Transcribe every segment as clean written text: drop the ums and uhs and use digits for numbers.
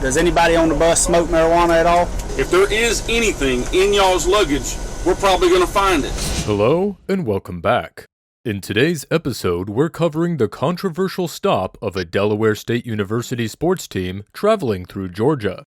Does anybody on the bus smoke marijuana at all? If there is anything in y'all's luggage, we're probably going to find it. Hello and welcome back. In today's episode, we're covering the controversial stop of a Delaware State University sports team traveling through Georgia.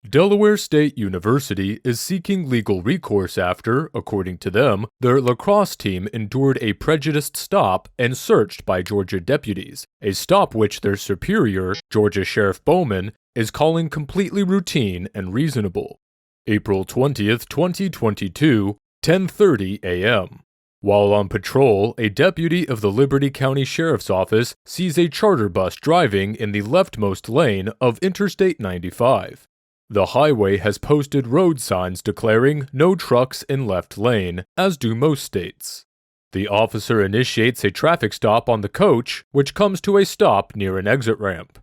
Delaware State University is seeking legal recourse after, according to them, their lacrosse team endured a prejudiced stop and searched by Georgia deputies, a stop which their superior, Georgia Sheriff Bowman, is calling completely routine and reasonable. April 20th, 2022, 10:30 a.m. While on patrol, a deputy of the Liberty County Sheriff's Office sees a charter bus driving in the leftmost lane of Interstate 95. The highway has posted road signs declaring no trucks in left lane, as do most states. The officer initiates a traffic stop on the coach, which comes to a stop near an exit ramp.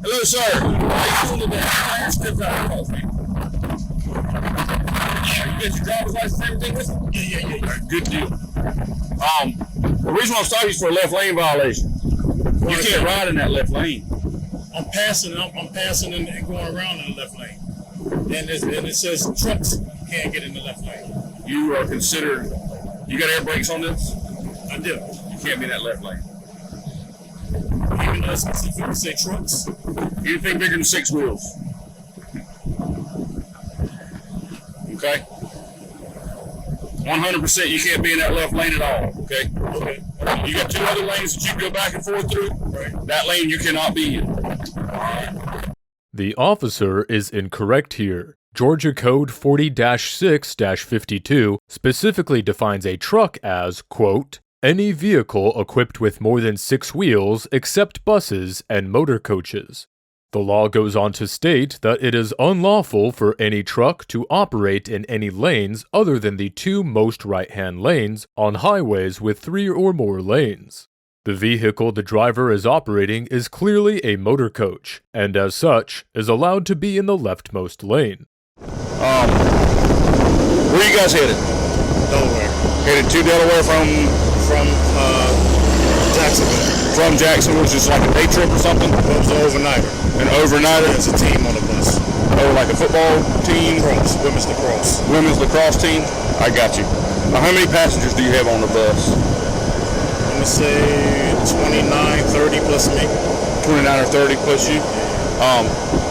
Hello, sir. How you doing today? You get your driver's license and everything with you? Yeah. Good deal. The reason I'm stopping is for a left lane violation. You can't ride in that left lane. I'm passing and going around in the left lane. And it says trucks can't get in the left lane. You are considered, you got air brakes on this? I do. You can't be in that left lane. Even though it specifically say trucks? Anything bigger than 6 wheels. Okay? 100% you can't be in that left lane at all, okay? Okay. You got 2 other lanes that you can go back and forth through. Right. That lane you cannot be in. The officer is incorrect here. Georgia Code 40-6-52 specifically defines a truck as, quote, any vehicle equipped with more than 6 wheels except buses and motor coaches. The law goes on to state that it is unlawful for any truck to operate in any lanes other than the 2 most right-hand lanes on highways with 3 or more lanes. The vehicle the driver is operating is clearly a motor coach, and as such, is allowed to be in the leftmost lane. Where are you guys headed? Delaware. Headed to Delaware from Jacksonville. From Jacksonville, which is like a day trip or something? It was an overnighter. An overnighter? There's a team on the bus. Oh, like a football team? Lacrosse. Women's lacrosse. Women's lacrosse team? I got you. Now, how many passengers do you have on the bus? I'm going to say 29, 30 plus me. 29 or 30 plus you?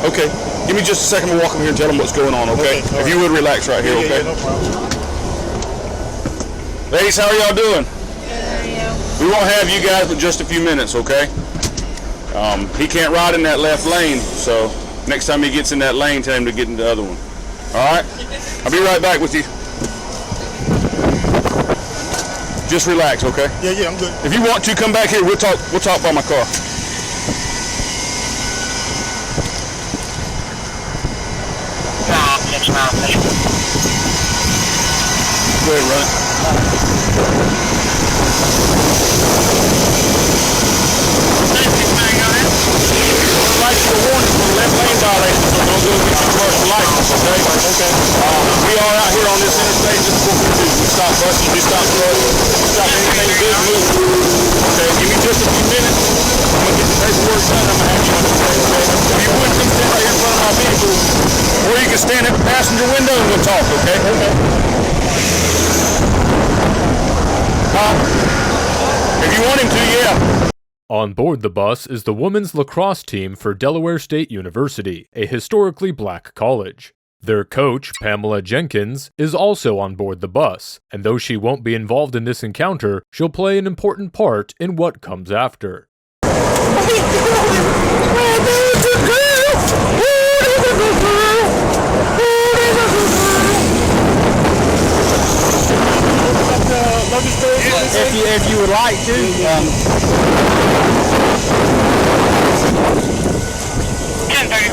Okay. Give me just a second to walk over here and tell them what's going on, okay? If you would relax right here, okay? Yeah, no problem. Ladies, how are y'all doing? Yeah. We won't have you guys but just a few minutes, okay? He can't ride in that left lane, so next time he gets in that lane, tell him to get in the other one. All right? I'll be right back with you. Just relax, okay? Yeah, I'm good. If you want to come back here, we'll talk by my car. Go ahead, run it. Like you a warning for left lane violation, so don't go get your commercial license, okay? Okay. We are out here on this interstate. This is what we do. We stop buses, we stop trucks, we stop anything big moving. Okay, give me just a few minutes. I'm gonna get the paperwork done. I'm gonna have you understand, okay? If you would come stand right here in front of my vehicle, or you can stand at the passenger window and we'll talk, okay? Okay. If you want him to, yeah. On board the bus is the women's lacrosse team for Delaware State University, a historically black college. Their coach, Pamela Jenkins, is also on board the bus, and though she won't be involved in this encounter, she'll play an important part in what comes after. If you would like to.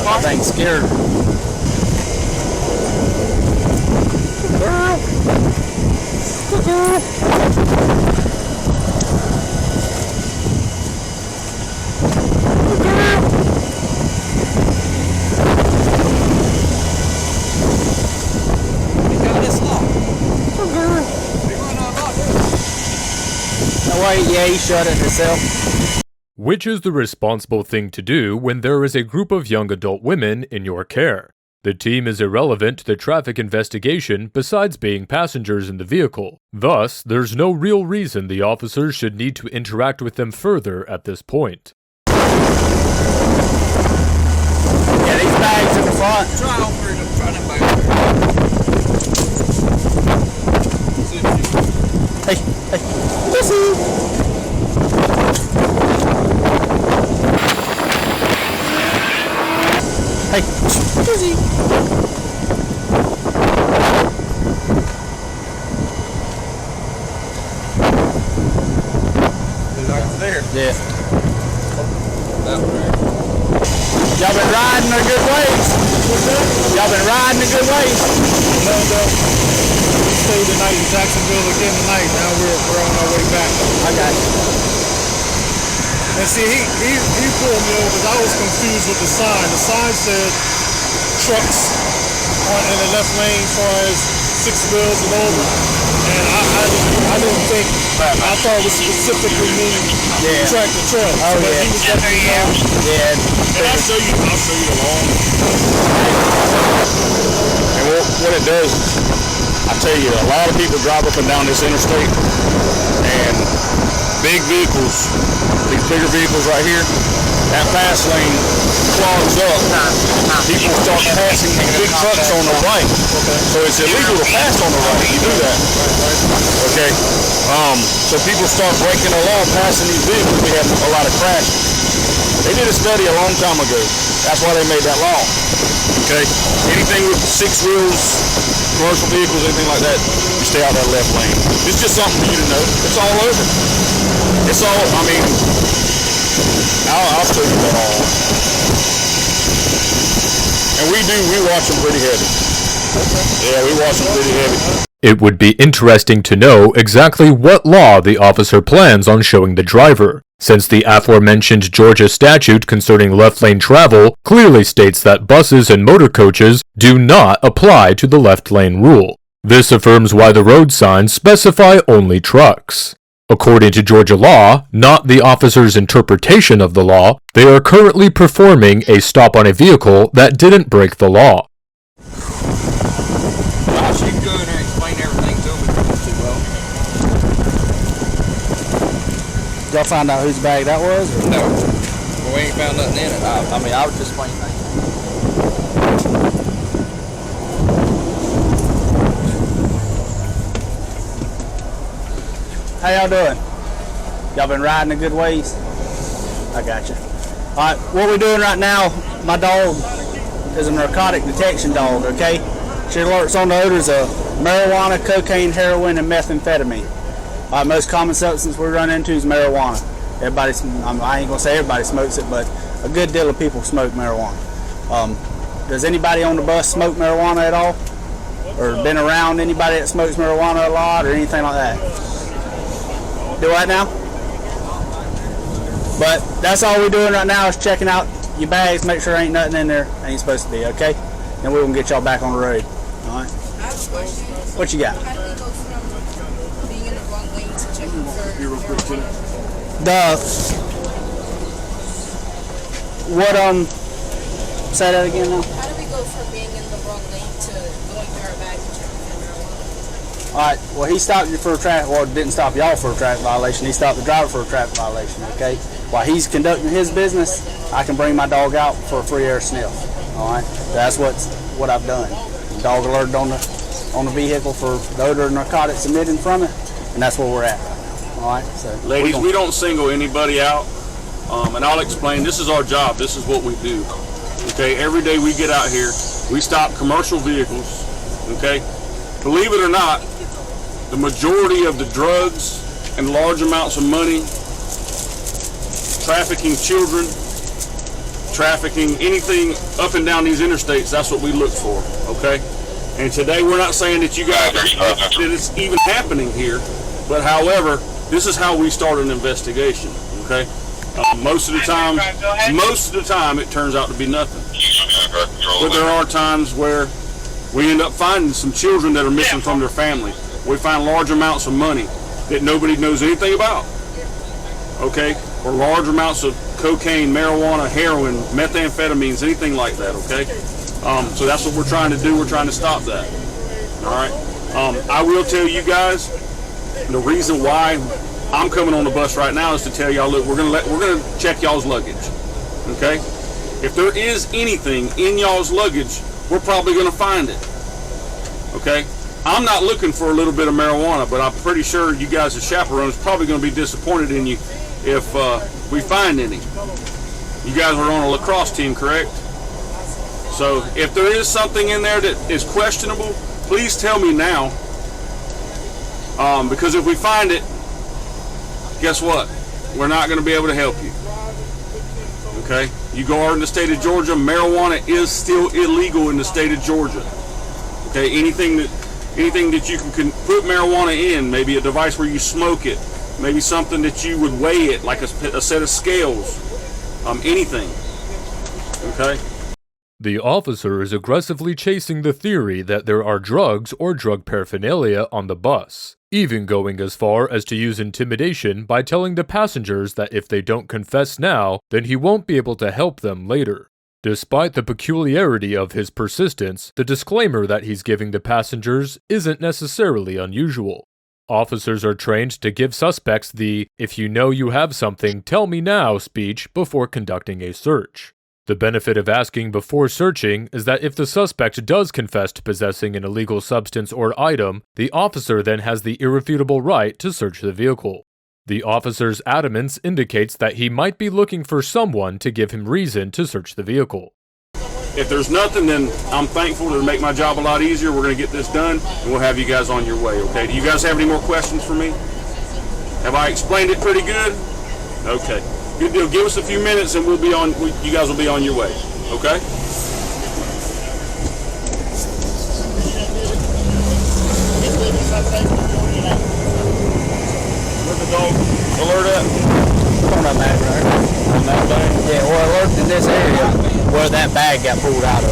I think scared. Wait, yeah, he shut it himself. Which is the responsible thing to do when there is a group of young adult women in your care? The team is irrelevant to the traffic investigation besides being passengers in the vehicle. Thus, there's no real reason the officers should need to interact with them further at this point. Yeah, these bags in the front. Try over it. Try them back. Hey, hey. Listen. Hey, easy. There. Yeah. That one there. Y'all been riding a good ways. Y'all been riding a good ways. No. We stayed the night in Jacksonville again tonight. Now we're on our way back. I got you. And see, he pulled me over because I was confused with the sign. The sign said trucks in the left lane as far as 6 wheels and over. And I didn't think, I thought it was specifically mean tractor trailer. Oh, but yeah. he was letting me know. Yeah. And I'll show you the lawn. And what it does, I tell you, a lot of people drive up and down this interstate, and big vehicles, these bigger vehicles right here, that fast lane clogs up. People start passing big trucks on the right. So it's illegal to pass on the right. You do that. Okay. So people start breaking the law, passing these vehicles. We have a lot of crashes. They did a study a long time ago. That's why they made that law. Okay. Anything with 6 wheels, commercial vehicles, anything like that, you stay out that left lane. It's just something for you to know. It's all over. It's all, I mean, I'll show you that all. And we watch them pretty heavy. Yeah, we watch them pretty heavy. It would be interesting to know exactly what law the officer plans on showing the driver, since the aforementioned Georgia statute concerning left lane travel clearly states that buses and motor coaches do not apply to the left lane rule. This affirms why the road signs specify only trucks. According to Georgia law, not the officer's interpretation of the law, they are currently performing a stop on a vehicle that didn't break the law. Well, she can go in there and explain everything to me too well. Y'all find out whose bag that was? Or? No. Well, we ain't found nothing in it. I would just explain things. How y'all doing? Y'all been riding a good ways? I got you. Alright, what we're doing right now, my dog is a narcotic detection dog, okay? She alerts on the odors of marijuana, cocaine, heroin, and methamphetamine. Most common substance we run into is marijuana. I ain't gonna say everybody smokes it, but a good deal of people smoke marijuana. Does anybody on the bus smoke marijuana at all? Or been around anybody that smokes marijuana a lot or anything like that? Do what now? But that's all we're doing right now is checking out your bags, make sure ain't nothing in there ain't supposed to be, okay? And we're gonna get y'all back on the road. Alright? I have a question. What you got? How do we go from being in the wrong lane to checking for say that again now? How do we go from being in the wrong lane to going through our bag and checking for marijuana? Alright, well he stopped you for a traffic, well didn't stop y'all for a traffic violation, he stopped the driver for a traffic violation, okay? While he's conducting his business, I can bring my dog out for a free air sniff, alright? That's what I've done. The dog alerted on the vehicle for the odor of narcotics emitting from it, and that's where we're at right now, alright? So, Ladies, we don't single anybody out, and I'll explain, this is our job, this is what we do. Okay, every day we get out here, we stop commercial vehicles, okay? Believe it or not, the majority of the drugs and large amounts of money, trafficking children, trafficking anything up and down these interstates, that's what we look for, okay? And today we're not saying that you guys, that it's even happening here, but however, this is how we start an investigation, okay? Most of the time it turns out to be nothing. But there are times where we end up finding some children that are missing from their family. We find large amounts of money that nobody knows anything about. Okay? or large amounts of cocaine, marijuana, heroin, methamphetamines, anything like that, okay? So that's what we're trying to do. We're trying to stop that. All right. I will tell you guys the reason why I'm coming on the bus right now is to tell y'all, look, we're gonna check y'all's luggage. Okay? If there is anything in y'all's luggage, we're probably gonna find it. Okay? I'm not looking for a little bit of marijuana, but I'm pretty sure you guys as chaperones probably gonna be disappointed in you if we find any. You guys are on a lacrosse team, correct? So if there is something in there that is questionable, please tell me now. Because if we find it, guess what? We're not going to be able to help you. Okay? You go out in the state of Georgia, marijuana is still illegal in the state of Georgia. Okay? Anything that you can put marijuana in, maybe a device where you smoke it, maybe something that you would weigh it, like a set of scales, anything. Okay? The officer is aggressively chasing the theory that there are drugs or drug paraphernalia on the bus, even going as far as to use intimidation by telling the passengers that if they don't confess now, then he won't be able to help them later. Despite the peculiarity of his persistence, the disclaimer that he's giving the passengers isn't necessarily unusual. Officers are trained to give suspects the "if you know you have something, tell me now" speech before conducting a search. The benefit of asking before searching is that if the suspect does confess to possessing an illegal substance or item, the officer then has the irrefutable right to search the vehicle. The officer's adamance indicates that he might be looking for someone to give him reason to search the vehicle. If there's nothing, then I'm thankful to make my job a lot easier. We're going to get this done, and we'll have you guys on your way, okay? Do you guys have any more questions for me? Have I explained it pretty good? Okay. Good deal. Give us a few minutes, and you guys will be on your way, okay? Where's the dog alert at? On that bag right on that bag. Yeah, or alert in this area where that bag got pulled out of.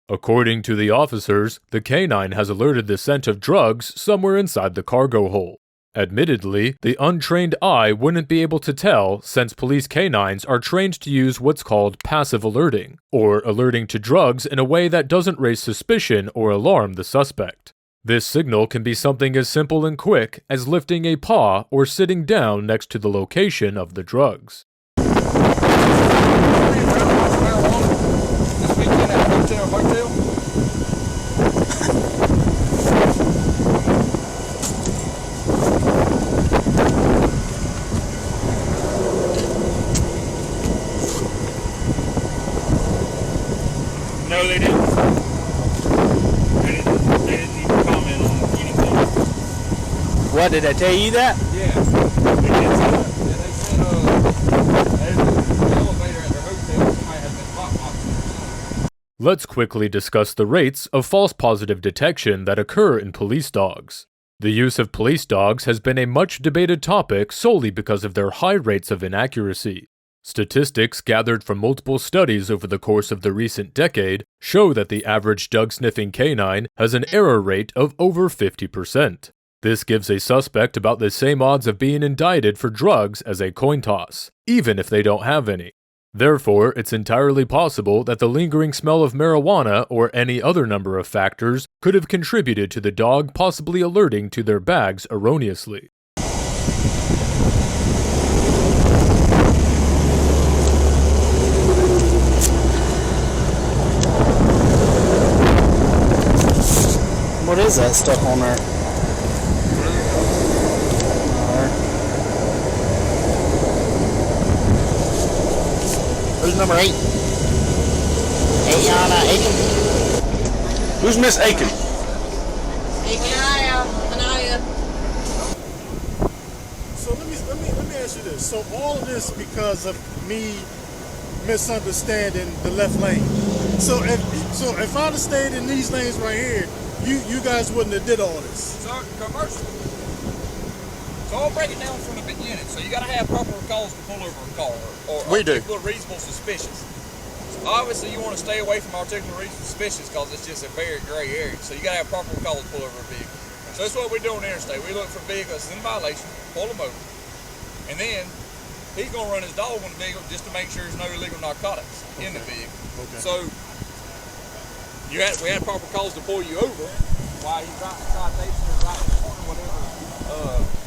According to the officers, the canine has alerted the scent of drugs somewhere inside the cargo hold. Admittedly, the untrained eye wouldn't be able to tell since police canines are trained to use what's called passive alerting, or alerting to drugs in a way that doesn't raise suspicion or alarm the suspect. This signal can be something as simple and quick as lifting a paw or sitting down next to the location of the drugs. This weekend at hotel. No, they didn't. They didn't even comment on anything. What, did I tell you that? Yeah. They did say that. Yeah, they said, the elevator at their hotel, somebody has been hotboxing. Let's quickly discuss the rates of false positive detection that occur in police dogs. The use of police dogs has been a much debated topic solely because of their high rates of inaccuracy. Statistics gathered from multiple studies over the course of the recent decade show that the average dog-sniffing canine has an error rate of over 50%. This gives a suspect about the same odds of being indicted for drugs as a coin toss, even if they don't have any. Therefore, it's entirely possible that the lingering smell of marijuana or any other number of factors could have contributed to the dog possibly alerting to their bags erroneously. What is that stuff on there? Who's number 8? Aiken? Who's Miss Aiken? Anaya. So let me ask you this. So all of this because of me misunderstanding the left lane. So if I'd have stayed in these lanes right here, you guys wouldn't have did all this. So, commercial. So I'll break it down from the beginning. So you got to have proper cause to pull over a car, or We do. articulate reasonable suspicious. So obviously, you want to stay away from articulate reasonable suspicious because it's just a very gray area. So you got to have proper cause to pull over a vehicle. So that's what we do on the interstate. We look for vehicles in violation, pull them over, And then he's gonna run his dog on the vehicle just to make sure there's no illegal narcotics in the vehicle. Okay. So we had proper cause to pull you over while he's writing a citation or writing a corner,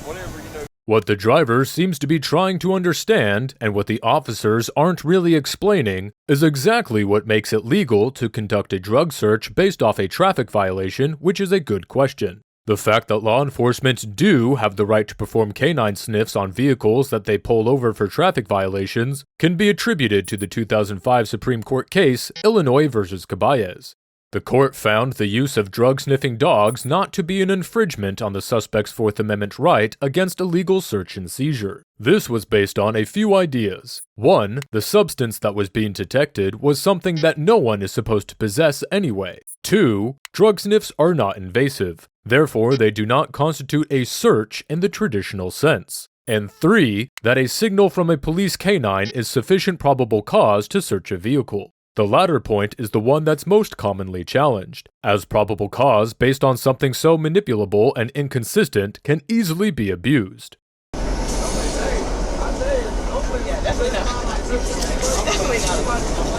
whatever, you know. What the driver seems to be trying to understand, and what the officers aren't really explaining, is exactly what makes it legal to conduct a drug search based off a traffic violation, which is a good question. The fact that law enforcement do have the right to perform canine sniffs on vehicles that they pull over for traffic violations can be attributed to the 2005 Supreme Court case, Illinois versus Caballes. The court found the use of drug-sniffing dogs not to be an infringement on the suspect's Fourth Amendment right against illegal search and seizure. This was based on a few ideas. 1. The substance that was being detected was something that no one is supposed to possess anyway. 2. Drug sniffs are not invasive. Therefore, they do not constitute a search in the traditional sense. And 3. That a signal from a police canine is sufficient probable cause to search a vehicle. The latter point is the one that's most commonly challenged, as probable cause based on something so manipulable and inconsistent can easily be abused.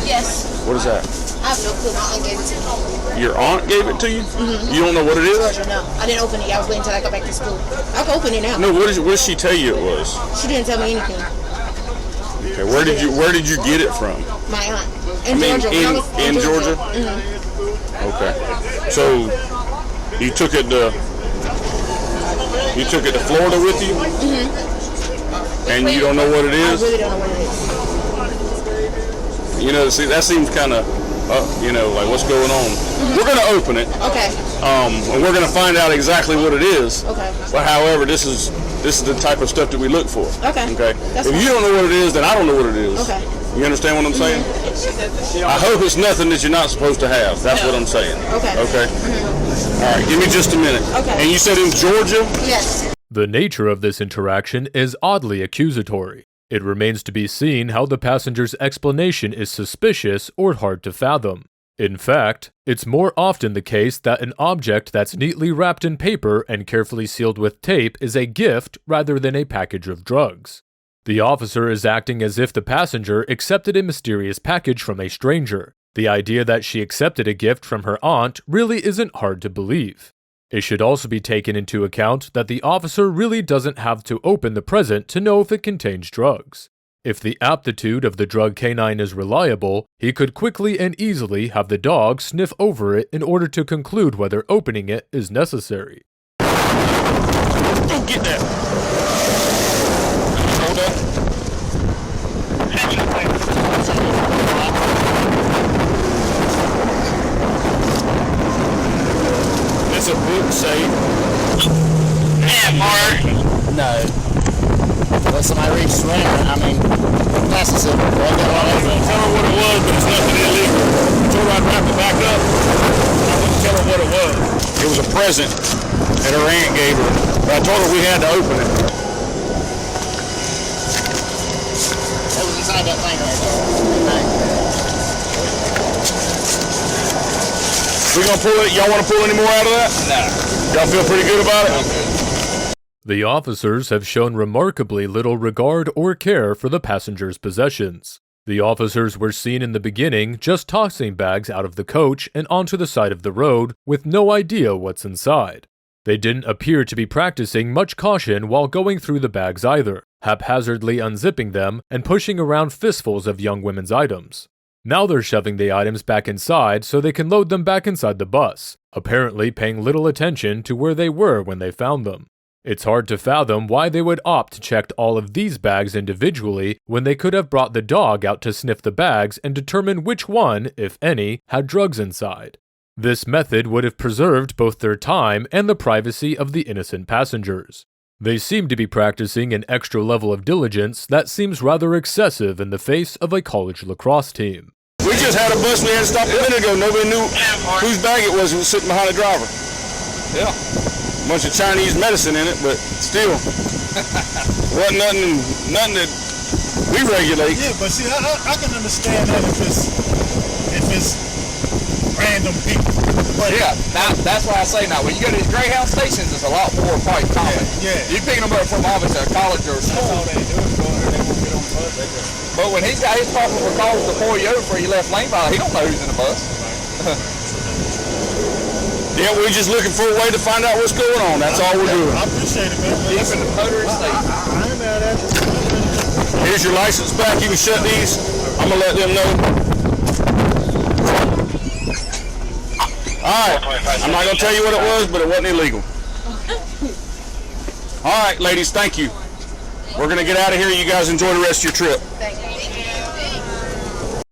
Yes. What is that? I have no clue. My aunt gave it to me. Your aunt gave it to you? Mm-hmm. You don't know what it is? Georgia, no. I didn't open it. I was waiting until I got back to school. I can open it now. No, what did she tell you it was? She didn't tell me anything. Okay, where did you get it from? My aunt. In Georgia. In Georgia? Mm-hmm. Okay. So you took it to Florida with you? Mm-hmm. And you don't know what it is? I really don't know what it is. You know, see, that seems kind of, like what's going on. Mm-hmm. We're going to open it. Okay. And we're going to find out exactly what it is. Okay. But however, this is the type of stuff that we look for. Okay. Okay. That's if fine. you don't know what it is, then I don't know what it is. Okay. You understand what I'm saying? I hope it's nothing that you're not supposed to have. That's what I'm saying. Okay. Okay. Mm-hmm. All right. Give me just a minute. Okay. And you said in Georgia? Yes. The nature of this interaction is oddly accusatory. It remains to be seen how the passenger's explanation is suspicious or hard to fathom. In fact, it's more often the case that an object that's neatly wrapped in paper and carefully sealed with tape is a gift rather than a package of drugs. The officer is acting as if the passenger accepted a mysterious package from a stranger. The idea that she accepted a gift from her aunt really isn't hard to believe. It should also be taken into account that the officer really doesn't have to open the present to know if it contains drugs. If the aptitude of the drug canine is reliable, he could quickly and easily have the dog sniff over it in order to conclude whether opening it is necessary. Don't get that. Hold up. It's a book safe. Yeah, Mark. No. Let somebody reach surrender. I mean, passes it. Tell her what it was, but it's nothing illegal. I told her I'd wrap it back up. I wouldn't tell her what it was. It was a present that her aunt gave her. But I told her we had to open it. That was inside that thing right there. We gonna pull it? Y'all want to pull any more out of that? No. Y'all feel pretty good about it? The officers have shown remarkably little regard or care for the passenger's possessions. The officers were seen in the beginning just tossing bags out of the coach and onto the side of the road with no idea what's inside. They didn't appear to be practicing much caution while going through the bags either, haphazardly unzipping them and pushing around fistfuls of young women's items. Now they're shoving the items back inside so they can load them back inside the bus, apparently paying little attention to where they were when they found them. It's hard to fathom why they would opt to check all of these bags individually when they could have brought the dog out to sniff the bags and determine which one, if any, had drugs inside. This method would have preserved both their time and the privacy of the innocent passengers. They seem to be practicing an extra level of diligence that seems rather excessive in the face of a college lacrosse team. We just had a bus we had to stop a minute ago. Nobody knew whose bag it was sitting behind the driver. Yeah. A bunch of Chinese medicine in it, but still, wasn't nothing that we regulate. Yeah, but see, I can understand that if it's brand random people. But Yeah, that's why I say now, when you go to these Greyhound stations, it's a lot more probably common. Yeah. You picking them up from obviously a college or a school. They do is go there, they won't get on the bus. They just But when he's got his probable cause to pull you over before you left lane violation, he don't know who's in the bus. Yeah, we're just looking for a way to find out what's going on. That's all we're doing. I appreciate it, man. Keeping the motorist safe. I ain't mad at you. Here's your license back. You can shut these. I'm gonna let them know. All right. I'm not gonna tell you what it was, but it wasn't illegal. All right, ladies. Thank you. We're gonna get out of here. You guys enjoy the rest of your trip.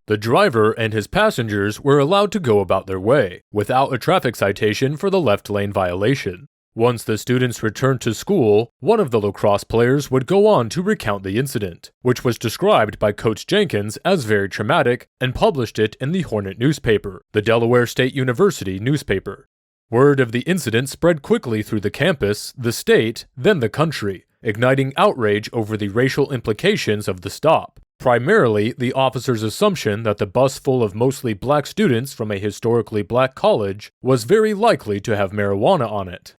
The driver and his passengers were allowed to go about their way, without a traffic citation for the left lane violation. Once the students returned to school, one of the lacrosse players would go on to recount the incident, which was described by Coach Jenkins as very traumatic and published it in the Hornet newspaper, the Delaware State University newspaper. Word of the incident spread quickly through the campus, the state, then the country, igniting outrage over the racial implications of the stop. Primarily, the officer's assumption that the bus full of mostly black students from a historically black college was very likely to have marijuana on it.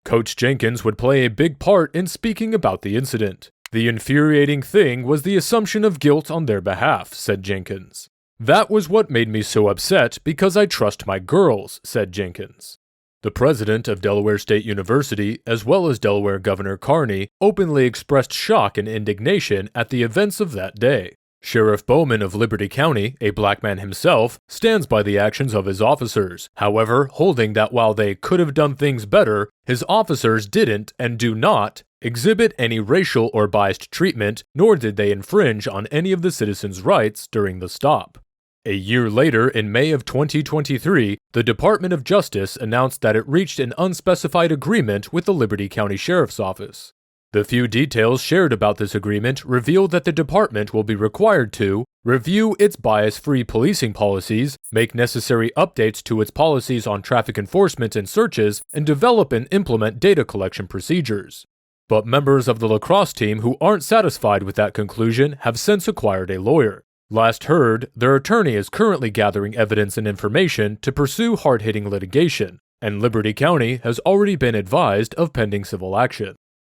Coach Jenkins would play a big part in speaking about the incident. The infuriating thing was the assumption of guilt on their behalf, said Jenkins. That was what made me so upset because I trust my girls, said Jenkins. The president of Delaware State University, as well as Delaware Governor Carney, openly expressed shock and indignation at the events of that day. Sheriff Bowman of Liberty County, a black man himself, stands by the actions of his officers, however, holding that while they could have done things better, his officers didn't and do not exhibit any racial or biased treatment, nor did they infringe on any of the citizens' rights during the stop. A year later, in May of 2023, the Department of Justice announced that it reached an unspecified agreement with the Liberty County Sheriff's Office. The few details shared about this agreement reveal that the department will be required to review its bias-free policing policies, make necessary updates to its policies on traffic enforcement and searches, and develop and implement data collection procedures. But members of the lacrosse team who aren't satisfied with that conclusion have since acquired a lawyer. Last heard, their attorney is currently gathering evidence and information to pursue hard-hitting litigation, and Liberty County has already been advised of pending civil action.